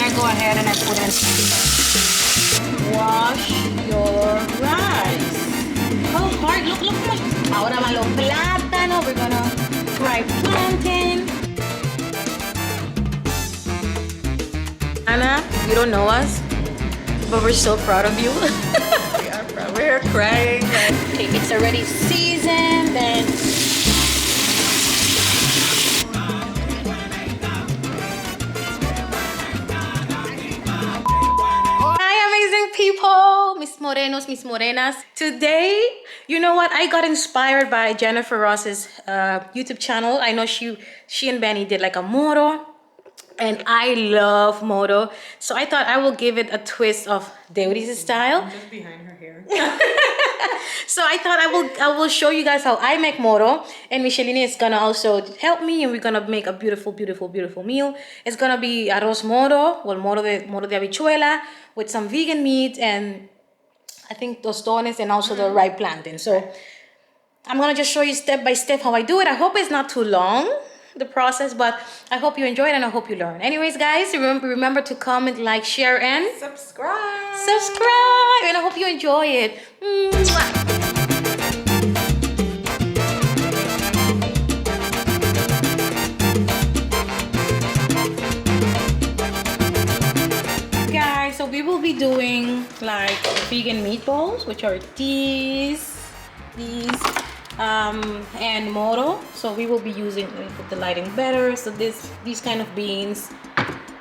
I go ahead and I put in, wash your rice. Oh, hard, look. Ahora van los plátanos. We're gonna fry plantain. Anna, you don't know us, but we're so proud of you. We are proud. We're crying. Okay, it's already seasoned and people, Miss Morenos, Miss Morenas. Today, you know what? I got inspired by Jenyffer Ross's YouTube channel. I know she and Benny did like a moro, and I love moro. So I thought I will give it a twist of Deurys style. I'm just behind her hair. So I thought I will show you guys how I make moro, and Michelina is gonna also help me, and we're gonna make a beautiful meal. It's gonna be arroz moro, well, moro de habichuela with some vegan meat, and I think tostones and also the ripe plantain. So I'm gonna just show you step by step how I do it. I hope it's not too long, the process, but I hope you enjoy it and I hope you learn. Anyways, guys, remember to comment, like, share, and subscribe, and I hope you enjoy it. Guys, so we will be doing like vegan meatballs, which are these and moro. So we will be using, let me put the lighting better, so these kind of beans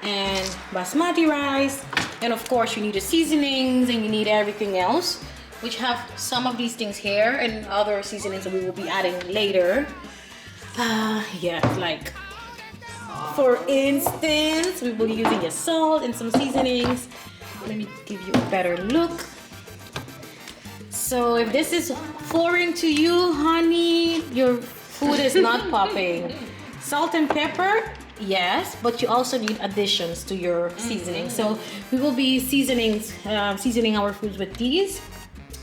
and basmati rice, and of course you need the seasonings and you need everything else, which have some of these things here and other seasonings that we will be adding later. Yeah, like for instance, we will be using a salt and some seasonings. Let me give you a better look. So if this is foreign to you, honey, your food is not popping. Salt and pepper, yes, but you also need additions to your seasoning. So we will be seasoning our foods with these,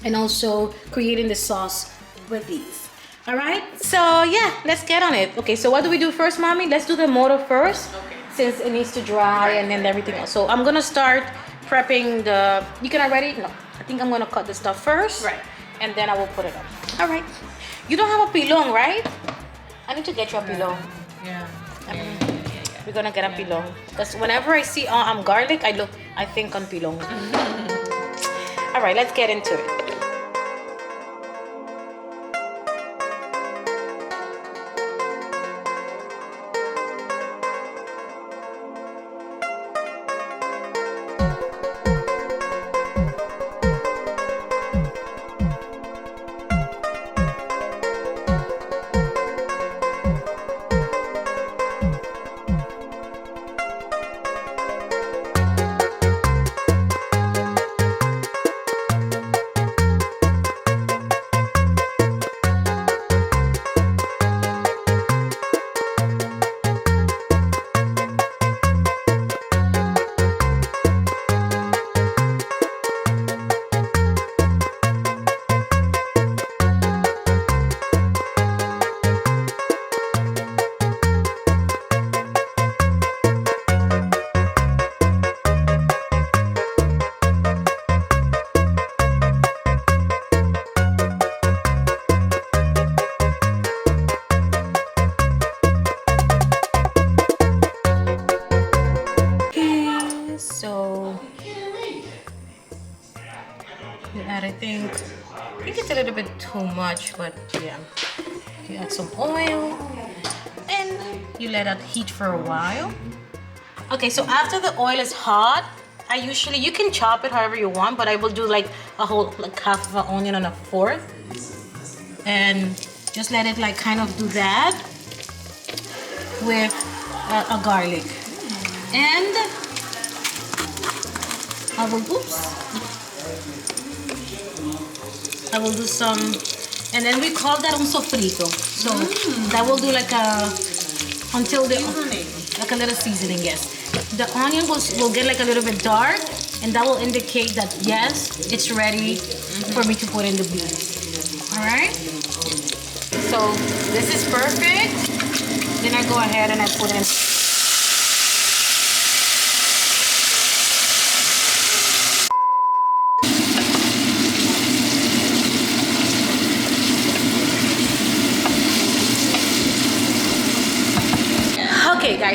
and also creating the sauce with these. All right, so yeah, let's get on it. Okay, so what do we do first, mommy? Let's do the moro first, okay, since it needs to dry, and then everything else. So I'm gonna start prepping the, you can already, no, I think I'm gonna cut the stuff first, right, and then I will put it up. All right, you don't have a pilon, right? I need to get you a pilon. Yeah. We're gonna get a pilon, because whenever I see garlic, I think on pilon. All right, let's get into it. I think it's a little bit too much, but yeah. You add some oil and you let it heat for a while. Okay, so after the oil is hot, you can chop it however you want, but I will do like a whole, like half of an onion and a fourth, and just let it like kind of do that with a garlic. And I will do some, and then we call that un sofrito. So that will do like until like a little seasoning, yes. The onion will get like a little bit dark, and that will indicate that yes, it's ready for me to put in the beans. All right. So this is perfect. Then I go ahead and I put in.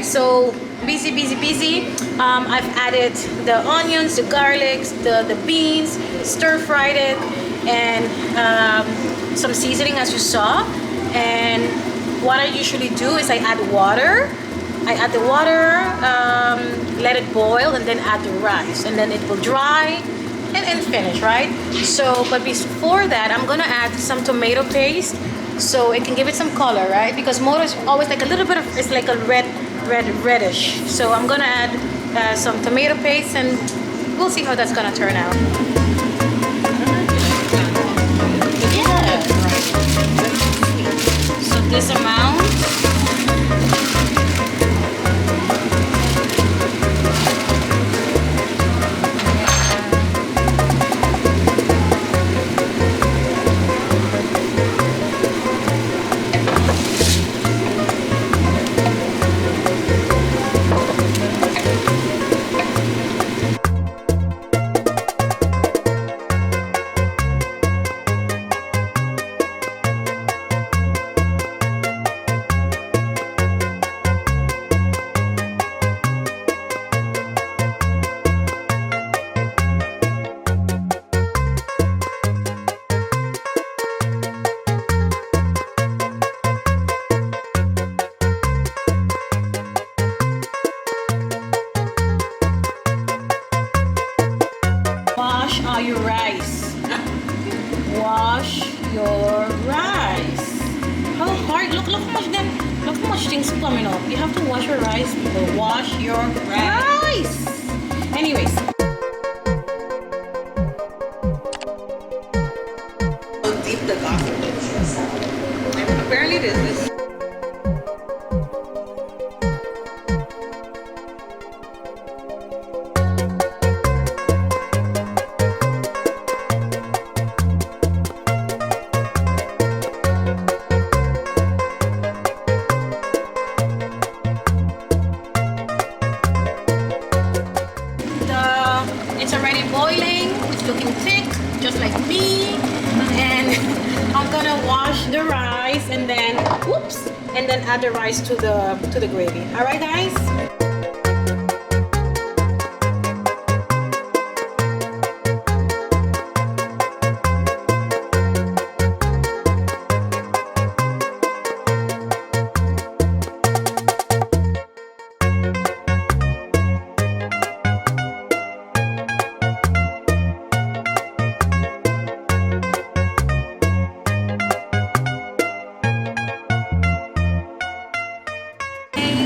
right, so busy. I've added the onions, the garlics, the beans, stir fried it, and some seasoning as you saw. And what I usually do is I add water. Let it boil, and then add the rice, and then it will dry and finish, right? So, but before that, I'm gonna add some tomato paste so it can give it some color, right? Because moro is always like a little bit of, it's like a reddish. So I'm gonna add some tomato paste, and we'll see how that's gonna turn out. Yeah. So this amount. Your rice. Wash your rice. How hard? Look how much things coming up. You have to wash your rice, people. Wash your rice. Anyways. How deep the gossip is. Apparently it is this. It's already boiling. It's looking thick, just like me. And I'm gonna wash the rice, and then add the rice to the gravy. All right, guys.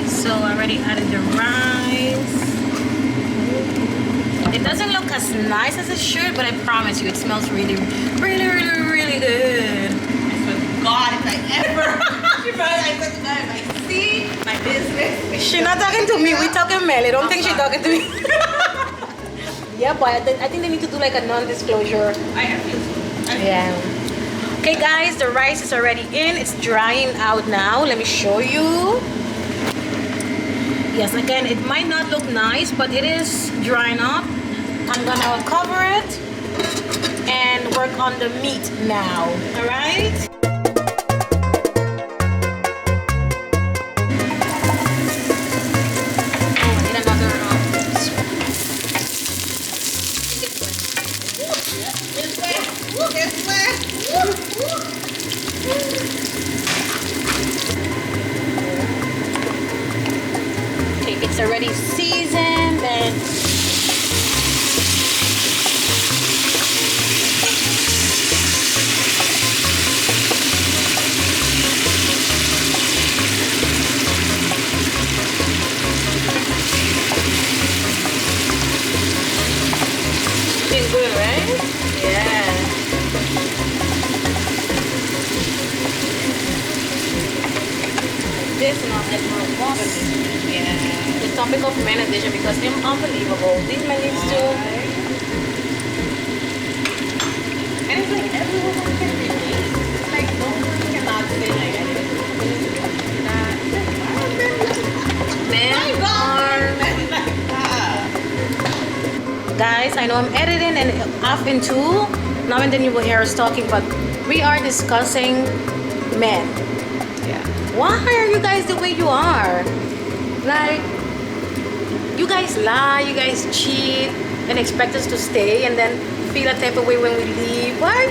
So I already added the rice. It doesn't look as nice as it should, but I promise you it smells really good. I swear to God, if I ever, if I see my business. She's not talking to me, we're talking Melly. Don't think she's talking to me. Yeah, but I think they need to do like a non-disclosure. I have to. Yeah. Okay guys, the rice is already in. It's drying out now. Let me show you. Yes, again, it might not look nice, but it is drying up. I'm gonna cover it and work on the meat now. All right? It's already seasoned, and looking good, right? Yeah. This not like more water. Yeah. The topic of men edition, because they're unbelievable. These men need to. And it's like everyone can relate. It's like no one cannot say like I didn't do that. Men are. Guys, I know I'm editing and off in two. Now and then you will hear us talking, but we are discussing men. Yeah. Why are you guys the way you are? Like, you guys lie, you guys cheat, and expect us to stay, and then feel a type of way when we leave. Why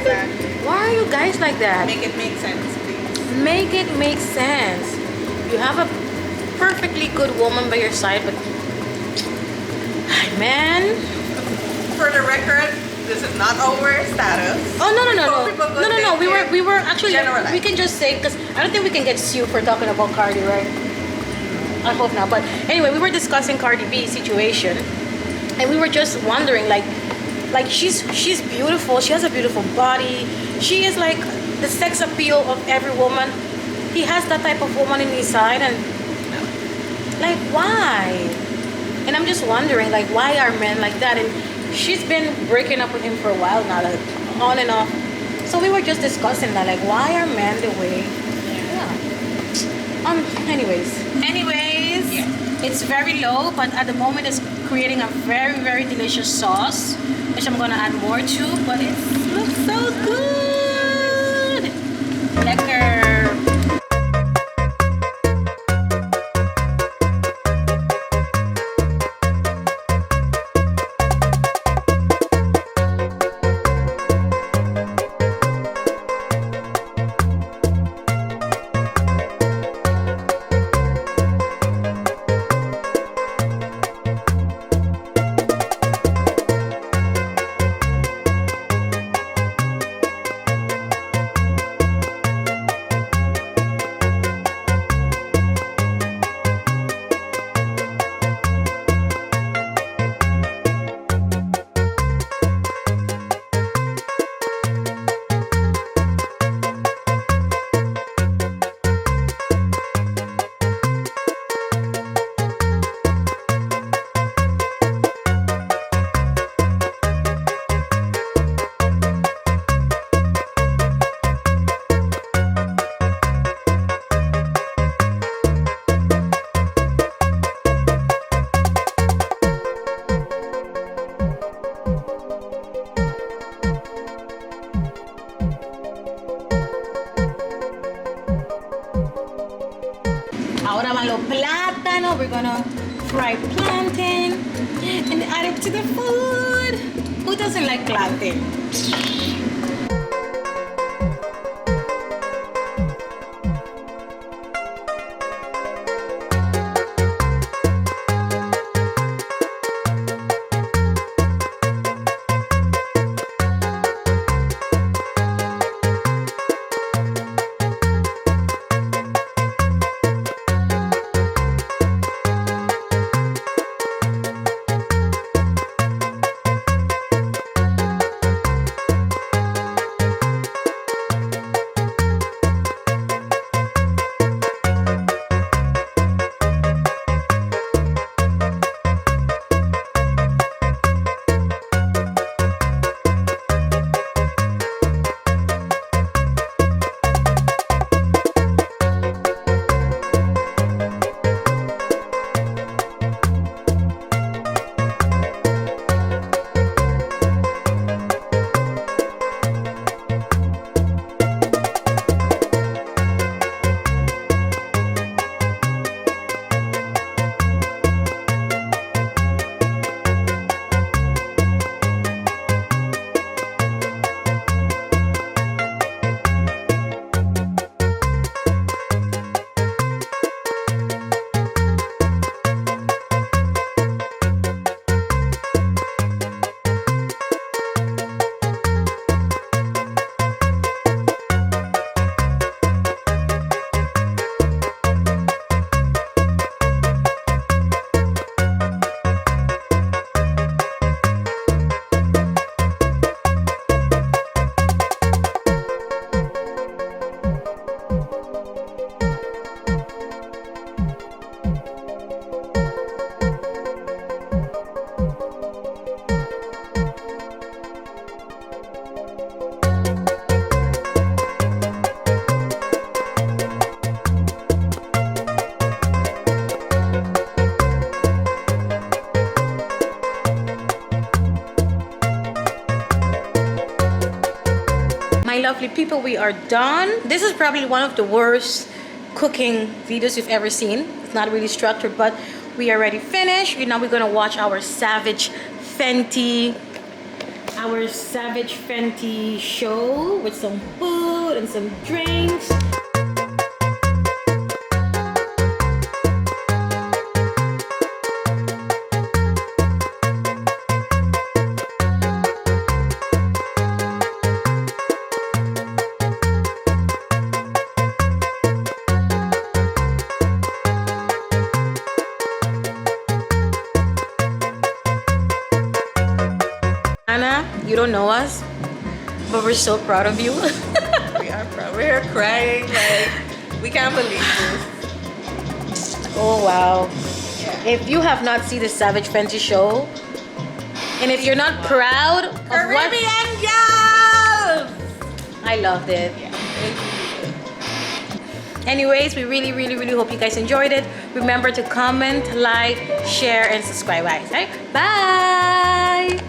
are you guys like that? Make it make sense, please. Make it make sense. You have a perfectly good woman by your side, but man. For the record, this is not our status. Oh no. We were actually, Generalize. we can just say, because I don't think we can get sued for talking about Cardi, right? I hope not. But anyway, we were discussing Cardi B's situation, and we were just wondering, like she's beautiful. She has a beautiful body. She is like the sex appeal of every woman. He has that type of woman in his side, and like, why? And I'm just wondering, like, why are men like that? And she's been breaking up with him for a while now, like on and off. So we were just discussing that, like, why are men the way? Yeah. Anyways, yeah. It's very low, but at the moment it's creating a very, very delicious sauce, which I'm gonna add more to. But it looks so good. Lekker. Ahora van los plátanos. We're gonna fry plantain and add it to the food. Who doesn't like plantain? My lovely people, we are done. This is probably one of the worst cooking videos you've ever seen. It's not really structured, but we are already finished. Now we're gonna watch our Savage Fenty show with some food and some drinks. Anna, you don't know us, but we're so proud of you. We are proud. We're crying like we can't believe this. Oh wow. Yeah. If you have not seen the Savage Fenty show, and if you're not proud of what Caribbean girls! I loved it. Yeah. Anyways, we really hope you guys enjoyed it. Remember to comment, like, share, and subscribe, guys. Right? Bye.